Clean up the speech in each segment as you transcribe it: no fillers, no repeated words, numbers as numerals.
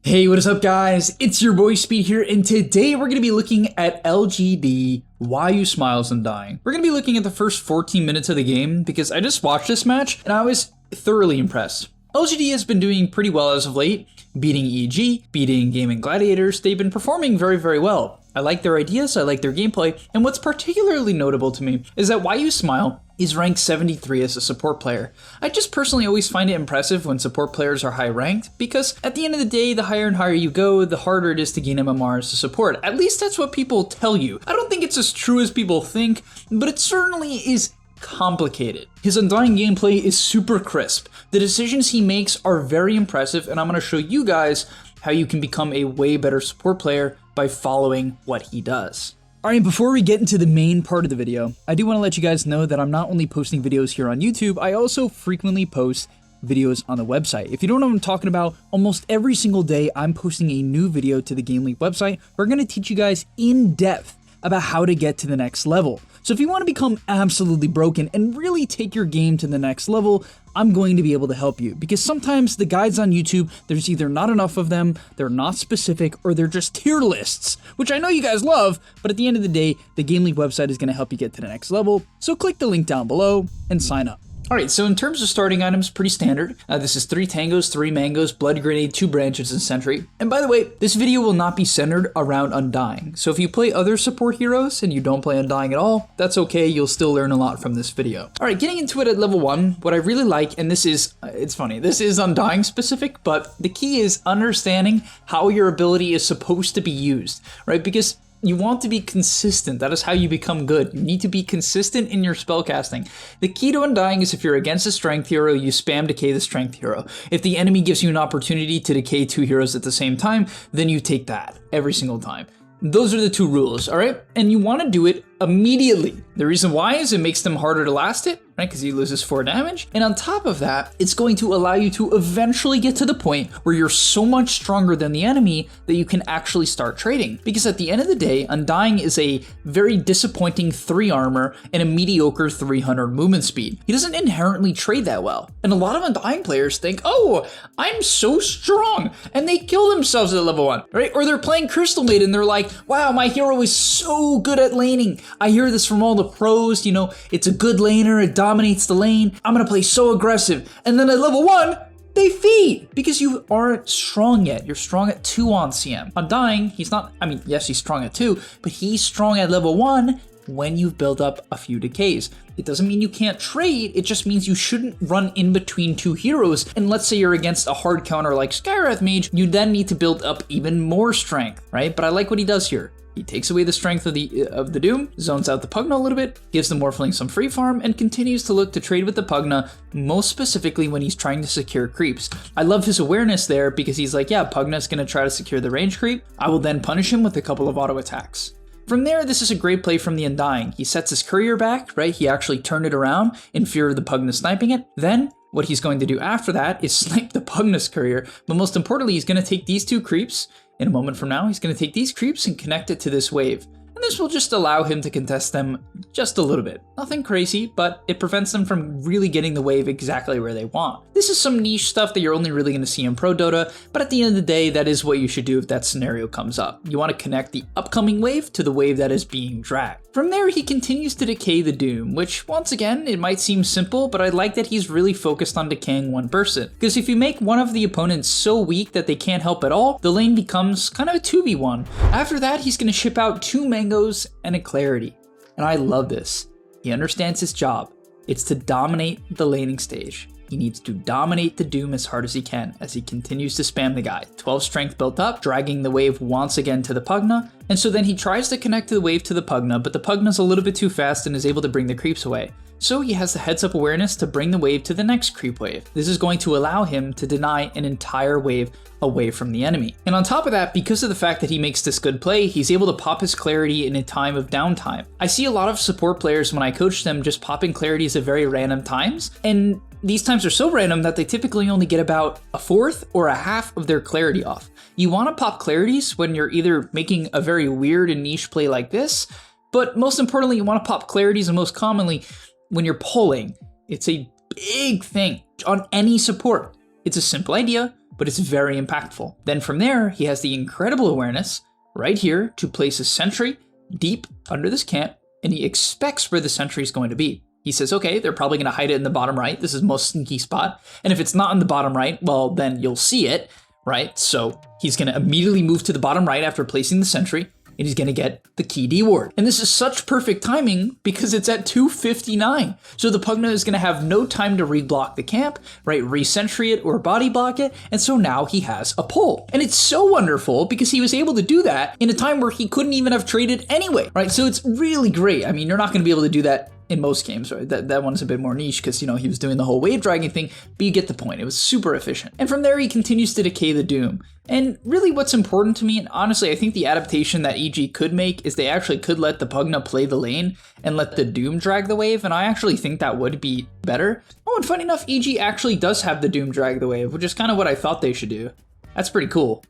Hey, what is up guys? It's your boy Speed here, and today we're going to be looking at LGD, Why You Smile's Undying. We're going to be looking at the first 14 minutes of the game because I just watched this match and I was thoroughly impressed. LGD has been doing pretty well as of late, beating EG, beating Gaming Gladiators. They've been performing very well. I like their ideas, I like their gameplay, and what's particularly notable to me is that Why You Smile is ranked 73 as a support player. I just personally always find it impressive when support players are high ranked, because at the end of the day, the higher and higher you go, the harder it is to gain MMR as a support. At least that's what people tell you. I don't think it's as true as people think, but it certainly is complicated. His Undying gameplay is super crisp. The decisions he makes are very impressive, and I'm going to show you guys how you can become a way better support player by following what he does. Alright, before we get into the main part of the video, I do want to let you guys know that I'm not only posting videos here on YouTube, I also frequently post videos on the website. If you don't know what I'm talking about, almost every single day I'm posting a new video to the Game League website. We're going to teach you guys in depth about how to get to the next level. So if you want to become absolutely broken and really take your game to the next level, I'm going to be able to help you, because sometimes the guides on YouTube, there's either not enough of them, they're not specific, or they're just tier lists, which I know you guys love, but at the end of the day, the Game League website is going to help you get to the next level. So click the link down below and sign up. Alright, so in terms of starting items, pretty standard. This is 3 tangos, 3 mangoes, blood grenade, 2 branches, and sentry. And by the way, this video will not be centered around Undying. So if you play other support heroes and you don't play Undying at all, that's okay, you'll still learn a lot from this video. Alright, getting into it at level 1, what I really like, and this is, it's funny, this is Undying specific, but the key is understanding how your ability is supposed to be used, right? Because you want to be consistent. That is how you become good. You need to be consistent in your spellcasting. The key to Undying is if you're against a strength hero, you spam decay the strength hero. If the enemy gives you an opportunity to decay 2 heroes at the same time, then you take that every single time. Those are the 2 rules, all right? And you want to do it immediately. The reason why is it makes them harder to last it, right? Because he loses 4 damage. And on top of that, it's going to allow you to eventually get to the point where you're so much stronger than the enemy that you can actually start trading. Because at the end of the day, Undying is a very disappointing 3 armor and a mediocre 300 movement speed. He doesn't inherently trade that well. And a lot of Undying players think, oh, I'm so strong, and they kill themselves at level 1, right? Or they're playing Crystal Maiden and they're like, wow, my hero is so good at laning. I hear this from all the pros, you know, it's a good laner, it dominates the lane, I'm gonna play so aggressive. And then at level 1, they feed because you aren't strong yet. You're strong at 2 on CM. Undying, he's not, I mean, yes, he's strong at 2, but he's strong at level 1 when you've built up a few decays. It doesn't mean you can't trade, it just means you shouldn't run in between 2 heroes. And let's say you're against a hard counter like Skywrath Mage, you then need to build up even more strength, right? But I like what he does here. He takes away the strength of the Doom, zones out the Pugna a little bit, gives the Morphling some free farm, and continues to look to trade with the Pugna, most specifically when he's trying to secure creeps. I love his awareness there because he's like, yeah, Pugna's gonna try to secure the range creep. I will then punish him with a couple of auto attacks. From there, this is a great play from the Undying. He sets his courier back, right? He actually turned it around in fear of the Pugna sniping it. Then, what he's going to do after that is snipe the Pugna's courier, but most importantly, he's going to take these 2 creeps. In a moment from now, he's going to take these creeps and connect it to this wave. And this will just allow him to contest them just a little bit. Nothing crazy, but it prevents them from really getting the wave exactly where they want. This is some niche stuff that you're only really going to see in Pro Dota, but at the end of the day, that is what you should do if that scenario comes up. You want to connect the upcoming wave to the wave that is being dragged. From there, he continues to decay the Doom, which once again, it might seem simple, but I like that he's really focused on decaying one person. Because if you make one of the opponents so weak that they can't help at all, the lane becomes kind of a 2v1. After that, he's going to ship out 2 mangoes and a clarity. And I love this. He understands his job. It's to dominate the laning stage. He needs to dominate the Doom as hard as he can as he continues to spam the guy. 12 strength built up, dragging the wave once again to the Pugna. And so then he tries to connect the wave to the Pugna, but the Pugna's a little bit too fast and is able to bring the creeps away. So he has the heads up awareness to bring the wave to the next creep wave. This is going to allow him to deny an entire wave away from the enemy. And on top of that, because of the fact that he makes this good play, he's able to pop his clarity in a time of downtime. I see a lot of support players when I coach them just popping clarities at very random times, and these times are so random that they typically only get about a fourth or a half of their clarity off. You want to pop clarities when you're either making a very weird and niche play like this, but most importantly, you want to pop clarities, and most commonly, when you're pulling. It's a big thing on any support. It's a simple idea. but it's very impactful. Then from there, he has the incredible awareness right here to place a sentry deep under this camp, and he expects where the sentry is going to be. He says, okay, they're probably going to hide it in the bottom right. This is most sneaky spot. And if it's not in the bottom right, well, then you'll see it, right? So he's going to immediately move to the bottom right after placing the sentry, and he's going to get the key D ward. And this is such perfect timing because it's at 2:59. So the Pugna is going to have no time to reblock the camp, right? Re-sentry it or body block it. And so now he has a pull. And it's so wonderful because he was able to do that in a time where he couldn't even have traded anyway, right? So it's really great. I mean, you're not going to be able to do that in most games, right? That one's a bit more niche because, you know, he was doing the whole wave dragging thing, but you get the point. It was super efficient. And from there, he continues to decay the Doom. And really what's important to me, and honestly, I think the adaptation that EG could make is they actually could let the Pugna play the lane and let the Doom drag the wave, and I actually think that would be better. Oh, and funny enough, EG actually does have the Doom drag the wave, which is kind of what I thought they should do. That's pretty cool.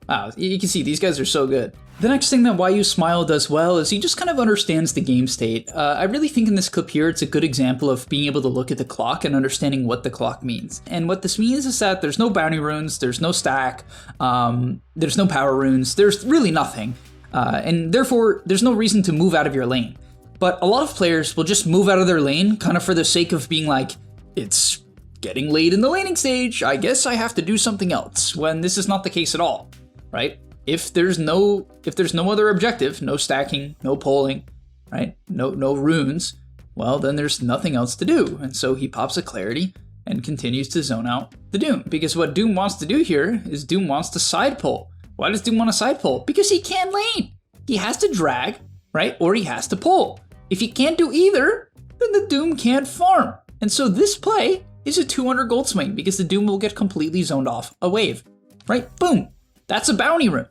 Wow, you can see these guys are so good. The next thing that WINRATE does well is he just kind of understands the game state. I really think in this clip here, it's a good example of being able to look at the clock and understanding what the clock means. And what this means is that there's no bounty runes, there's no stack, there's no power runes, there's really nothing. And therefore, there's no reason to move out of your lane. But a lot of players will just move out of their lane kind of for the sake of being like, it's getting late in the laning stage, I guess I have to do something else, when this is not the case at all. Right? If there's no other objective, no stacking, no polling, right? No runes, well, then there's nothing else to do. And so he pops a clarity and continues to zone out the Doom. Because what Doom wants to do here is Doom wants to side pull. Why does Doom want to side pull? Because he can't lane. He has to drag, right? Or he has to pull. If he can't do either, then the Doom can't farm. And so this play is a 200 gold swing because the Doom will get completely zoned off a wave, right? Boom. That's a bounty rune.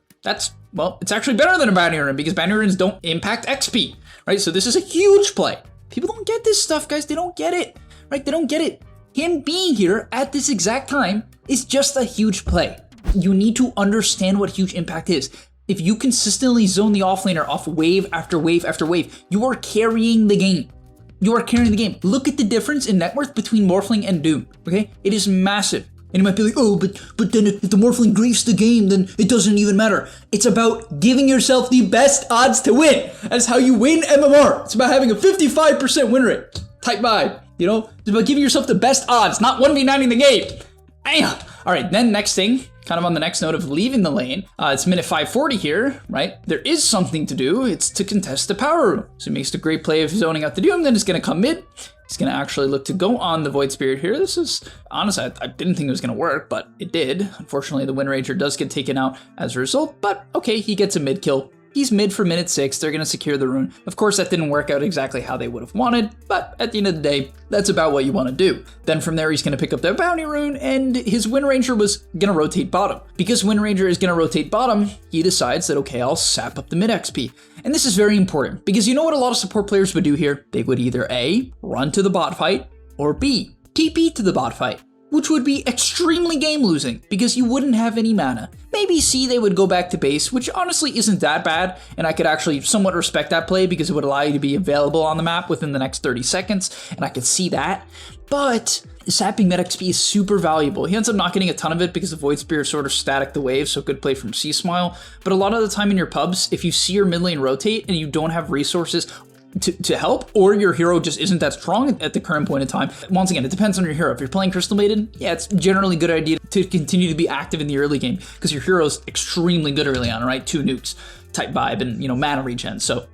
Well, it's actually better than a bounty rune because bounty runes don't impact XP, right? So this is a huge play. People don't get this stuff, guys. They don't get it, right? They don't get it. Him being here at this exact time is just a huge play. You need to understand what huge impact is. If you consistently zone the offlaner off wave after wave after wave, you are carrying the game. You are carrying the game. Look at the difference in net worth between Morphling and Doom, okay? It is massive. And you might be like, oh, but then if the Morphling griefs the game, then it doesn't even matter. It's about giving yourself the best odds to win. That's how you win MMR. It's about having a 55% win rate. Type vibe, you know? It's about giving yourself the best odds, not 1v9ing the game. Damn. All right, then next thing, kind of on the next note of leaving the lane, it's minute 540 here, right? There is something to do. It's to contest the power room. So he makes the great play of zoning out the Doom, then it's going to come mid. He's going to actually look to go on the Void Spirit here. This is, honestly, I didn't think it was going to work, but it did. Unfortunately, the WINRATE does get taken out as a result, but okay, he gets a mid kill. He's mid for minute 6. They're going to secure the rune. Of course, that didn't work out exactly how they would have wanted, but at the end of the day, that's about what you want to do. Then from there, he's going to pick up that bounty rune, and his WINRATE was going to rotate bottom. Because WINRATE is going to rotate bottom, he decides that, okay, I'll sap up the mid XP. And this is very important, because you know what a lot of support players would do here? They would either A, run to the bot fight, or B, TP to the bot fight, which would be extremely game losing because you wouldn't have any mana. Maybe C, they would go back to base, which honestly isn't that bad, and I could actually somewhat respect that play because it would allow you to be available on the map within the next 30 seconds, and I could see that. But sapping mid XP is super valuable. He ends up not getting a ton of it because the Void Spirit sort of static the wave, so good play from C-Smile. But a lot of the time in your pubs, if you see your mid lane rotate and you don't have resources to help, or your hero just isn't that strong at the current point in time. Once again, it depends on your hero. If you're playing Crystal Maiden, yeah, it's generally a good idea to continue to be active in the early game because your hero's extremely good early on, right? 2 nukes type vibe and, you know, mana regen. So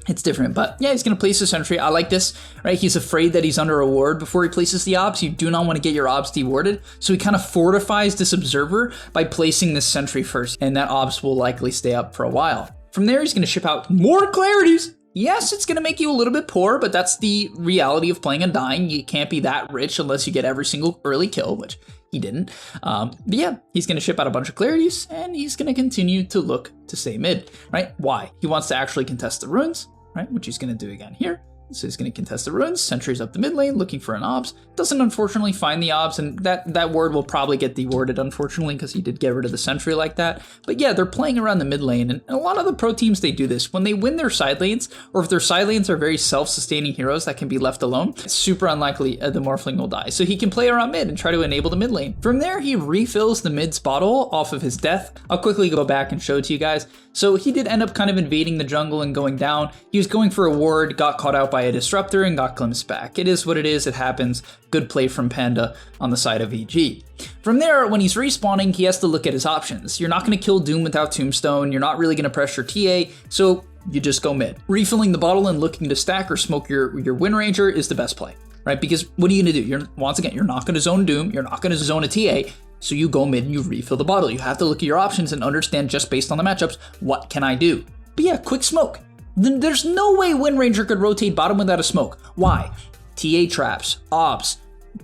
it's different, but yeah, he's going to place a sentry. I like this, right? He's afraid that he's under a ward before he places the obs. You do not want to get your obs dewarded. So he kind of fortifies this observer by placing this sentry first, and that obs will likely stay up for a while. From there, he's going to ship out more clarities. Yes, it's going to make you a little bit poor, but that's the reality of playing Undying. You can't be that rich unless you get every single early kill, which he didn't. But yeah, he's going to ship out a bunch of clarities, and he's going to continue to look to stay mid, right? Why? He wants to actually contest the runes, right? Which he's going to do again here. So he's going to contest the ruins, sentries up the mid lane, looking for an obs. Doesn't unfortunately find the obs, and that ward will probably get dewarded, unfortunately, because he did get rid of the sentry like that. But yeah, they're playing around the mid lane, and a lot of the pro teams, they do this. When they win their side lanes, or if their side lanes are very self-sustaining heroes that can be left alone, it's super unlikely the Morphling will die. So he can play around mid and try to enable the mid lane. From there, he refills the mid's bottle off of his death. I'll quickly go back and show it to you guys. So he did end up kind of invading the jungle and going down. He was going for a ward, got caught out by a disruptor, and got glimpsed back. It is what it is, it happens. Good play from Panda on the side of EG. From there, when he's respawning, he has to look at his options. You're not going to kill Doom without Tombstone, you're not really going to pressure TA, so you just go mid. Refilling the bottle and looking to stack or smoke your Windranger is the best play, right? Because what are you going to do? Once again, you're not going to zone Doom, you're not going to zone a TA, so you go mid and you refill the bottle. You have to look at your options and understand, just based on the matchups, what can I do? But yeah, quick smoke. There's no way Windranger could rotate bottom without a smoke. Why? TA traps, obs,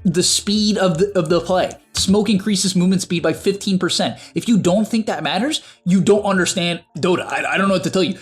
the speed of the play. Smoke increases movement speed by 15%. If you don't think that matters, you don't understand Dota. I don't know what to tell you.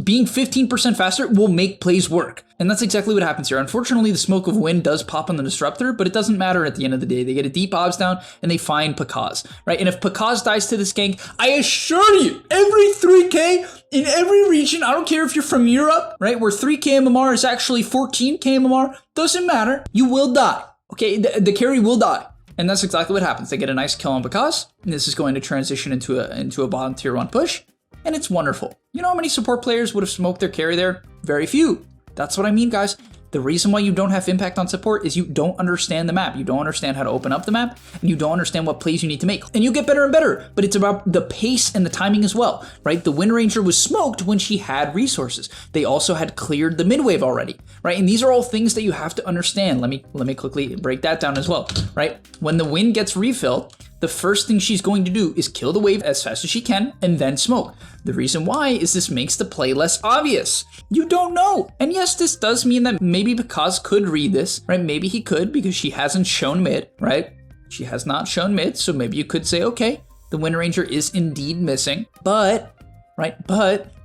Being 15% faster will make plays work. And that's exactly what happens here. Unfortunately, the Smoke of Wind does pop on the Disruptor, but it doesn't matter at the end of the day. They get a deep obs down and they find Pakaz, right? And if Pakaz dies to this gank, I assure you, every 3K in every region, I don't care if you're from Europe, right? Where 3K MMR is actually 14K MMR, doesn't matter. You will die, okay? The carry will die. And that's exactly what happens. They get a nice kill on Pakaz, and this is going to transition into a bottom tier 1 push, and it's wonderful. You know how many support players would have smoked their carry there? Very few. That's what I mean, guys. The reason why you don't have impact on support is you don't understand the map. You don't understand how to open up the map, and you don't understand what plays you need to make. And you get better and better, but it's about the pace and the timing as well, right? The Windranger was smoked when she had resources. They also had cleared the mid wave already, right? And these are all things that you have to understand. Let me quickly break that down as well, right? When the Wind gets refilled, the first thing she's going to do is kill the wave as fast as she can and then smoke. The reason why is this makes the play less obvious. You don't know. And yes, this does mean that maybe Pakaz could read this, right? Maybe he could, because she hasn't shown mid, right? She has not shown mid, so maybe you could say, okay, the Windranger is indeed missing, but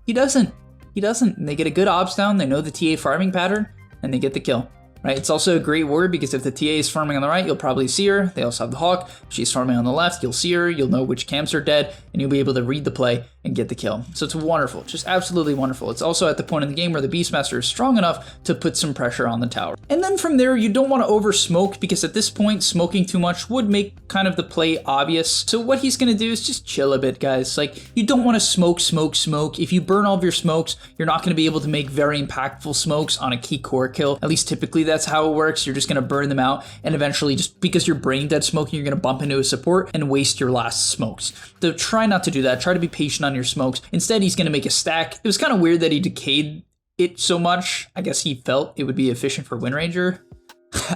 he doesn't. He doesn't. And they get a good obs down, they know the TA farming pattern, and they get the kill. Right, it's also a great word because if the TA is farming on the right, you'll probably see her. They also have the Hawk. If she's farming on the left, you'll see her. You'll know which camps are dead, and you'll be able to read the play and get the kill. So it's wonderful, just absolutely wonderful. It's also at the point in the game where the Beastmaster is strong enough to put some pressure on the tower. And then from there, you don't want to over smoke, because at this point, smoking too much would make kind of the play obvious. So what he's going to do is just chill a bit, guys. Like, you don't want to smoke. If you burn all of your smokes, you're not going to be able to make very impactful smokes on a key core kill. At least typically that's how it works. You're just going to burn them out, and eventually, just because you're brain dead smoking, you're going to bump into a support and waste your last smokes. So try not to do that. Try to be patient on your smokes. Instead, he's going to make a stack. It was kind of weird that he decayed it so much. I guess he felt it would be efficient for Windranger.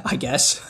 I guess.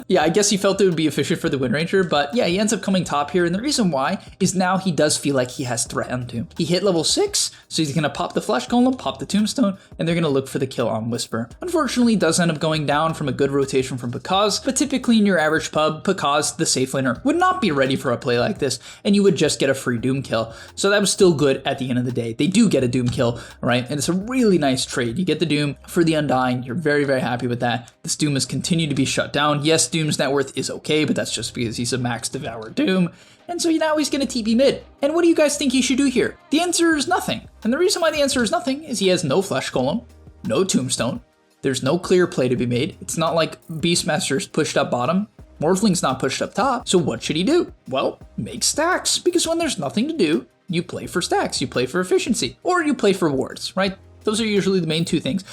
Yeah, I guess he felt it would be efficient for the Windranger, but yeah, he ends up coming top here, and the reason why is now he does feel like he has threat on Doom. He hit level 6, so he's gonna pop the Flesh Golem, pop the Tombstone, and they're gonna look for the kill on Whisper. Unfortunately, it does end up going down from a good rotation from Pakaz, but typically in your average pub, Pakaz, the safe laner, would not be ready for a play like this, and you would just get a free Doom kill. So that was still good at the end of the day. They do get a Doom kill, right? And it's a really nice trade. You get the Doom for the Undying. You're very, very happy with that. This Doom has continued to be shut down. Yes, Doom's net worth is okay, but that's just because he's a max Devour Doom. And so now he's going to TP mid. And what do you guys think he should do here? The answer is nothing. And the reason why the answer is nothing is he has no Flesh Golem, no Tombstone. There's no clear play to be made. It's not like Beastmaster's pushed up bottom. Morphling's not pushed up top. So what should he do? Well, make stacks. Because when there's nothing to do, you play for stacks. You play for efficiency. Or you play for wards, right? Those are usually the main two things.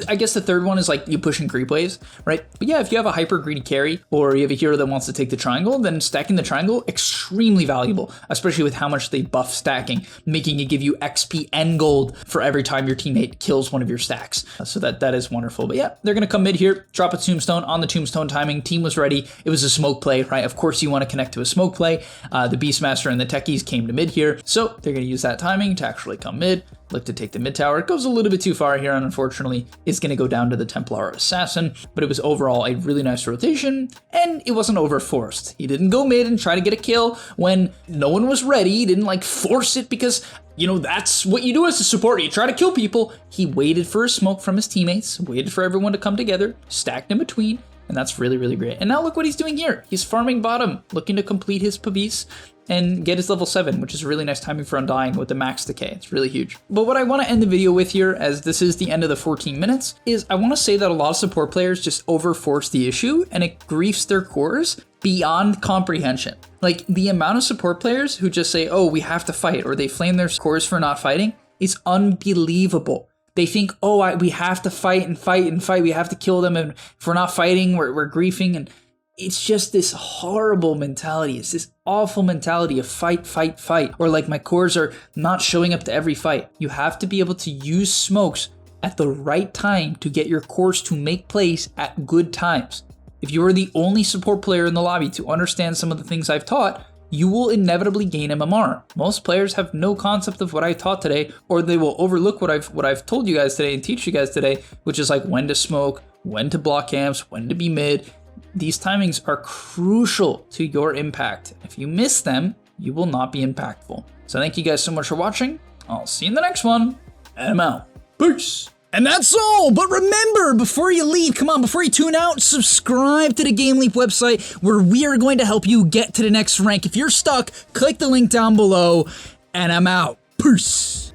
I guess the third one is like you push and creep waves, right? But yeah, if you have a hyper greedy carry or you have a hero that wants to take the triangle, then stacking the triangle, extremely valuable, especially with how much they buff stacking, making it give you XP and gold for every time your teammate kills one of your stacks. So that is wonderful. But yeah, they're going to come mid here, drop a Tombstone on the Tombstone timing. Team was ready. It was a smoke play, right? Of course, you want to connect to a smoke play. The Beastmaster and the techies came to mid here. So they're going to use that timing to actually come mid. look to take the mid tower. It goes a little bit too far here, and unfortunately is going to go down to the Templar Assassin, but it was overall a really nice rotation, and it wasn't overforced. He didn't go mid and try to get a kill when no one was ready. He didn't like force it because, you know, that's what you do as a support. You try to kill people. He waited for a smoke from his teammates, waited for everyone to come together, stacked in between, and that's really, really great. And now look what he's doing here. He's farming bottom, looking to complete his Pabis and get his level 7, which is really nice timing for Undying with the max decay. It's really huge. But what I want to end the video with here, as this is the end of the 14 minutes, is I want to say that a lot of support players just overforce the issue and it griefs their cores beyond comprehension. Like the amount of support players who just say, oh, we have to fight, or they flame their cores for not fighting is unbelievable. They think, oh, we have to fight and fight and fight. We have to kill them. And if we're not fighting, we're griefing. And it's just this horrible mentality. It's this awful mentality of fight, fight, fight. Or like my cores are not showing up to every fight. You have to be able to use smokes at the right time to get your cores to make plays at good times. If you are the only support player in the lobby to understand some of the things I've taught, you will inevitably gain MMR. Most players have no concept of what I taught today, or they will overlook what I've told you guys today and teach you guys today, which is like when to smoke, when to block camps, when to be mid. These timings are crucial to your impact. If you miss them, you will not be impactful. So thank you guys so much for watching. I'll see you in the next one, and I'm out. Peace. And that's all, but remember, before you leave, before you tune out, subscribe to the Game Leap website where we are going to help you get to the next rank. If you're stuck, click the link down below, and I'm out. Peace.